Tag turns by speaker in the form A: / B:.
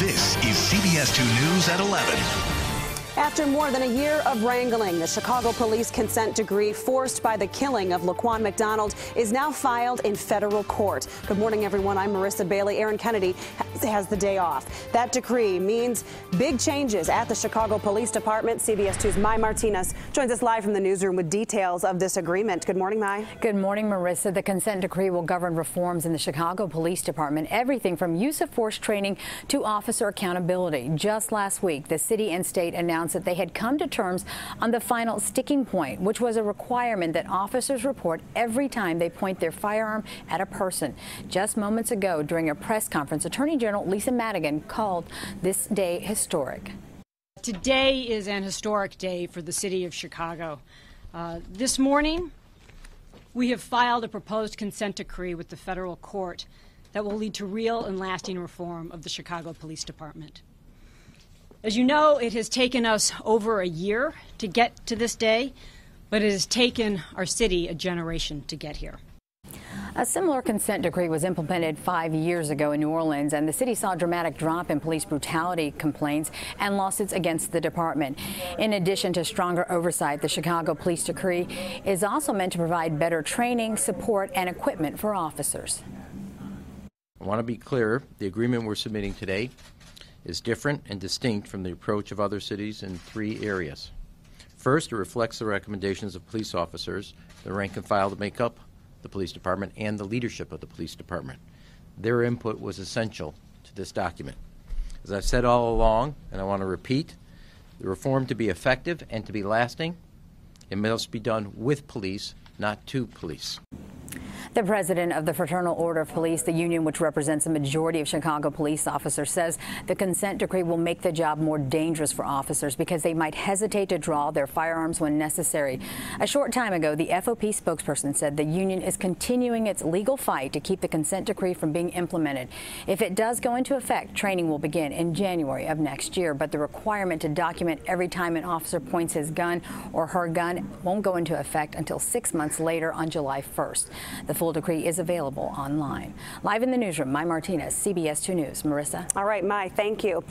A: This is CBS 2 News at 11.
B: After more than a year of wrangling, the Chicago police consent decree forced by the killing of Laquan McDonald is now filed in federal court. Good morning, everyone. I'm Marissa Bailey. Aaron Kennedy has the day off. That decree means big changes at the Chicago Police Department. CBS 2's Mai Martinez joins us live from the newsroom with details of this agreement. Good morning, Mai.
C: Good morning, Marissa. The consent decree will govern reforms in the Chicago Police Department, everything from use of force training to officer accountability. Just last week, the city and state announced that they had come to terms on the final sticking point, which was a requirement that officers report every time they point their firearm at a person. Just moments ago, during a press conference, Attorney General Lisa Madigan called this day historic.
D: Today is an historic day for the city of Chicago. This morning, we have filed a proposed consent decree with the federal court that will lead to real and lasting reform of the Chicago Police Department. As you know, it has taken us over a year to get to this day, but it has taken our city a generation to get here.
C: A similar consent decree was implemented 5 years ago in New Orleans, and the city saw a dramatic drop in police brutality complaints and lawsuits against the department. In addition to stronger oversight, the Chicago Police Decree is also meant to provide better training, support, and equipment for officers.
E: I want to be clear, the agreement we're submitting today is different and distinct from the approach of other cities in 3 areas. First, it reflects the recommendations of police officers, the rank and file that make up the police department, and the leadership of the police department. Their input was essential to this document. As I've said all along, and I want to repeat, the reform to be effective and to be lasting, it must be done with police, not to police.
C: The president of the Fraternal Order of Police, the union which represents a majority of Chicago police officers, says the consent decree will make the job more dangerous for officers because they might hesitate to draw their firearms when necessary. A short time ago, the FOP spokesperson said the union is continuing its legal fight to keep the consent decree from being implemented. If it does go into effect, training will begin in January of next year, but the requirement to document every time an officer points his gun or her gun won't go into effect until 6 months later on July 1st. The full decree is available online. Live in the newsroom, Mai Martinez, CBS 2 News. Marissa.
B: All right, Mai, thank you.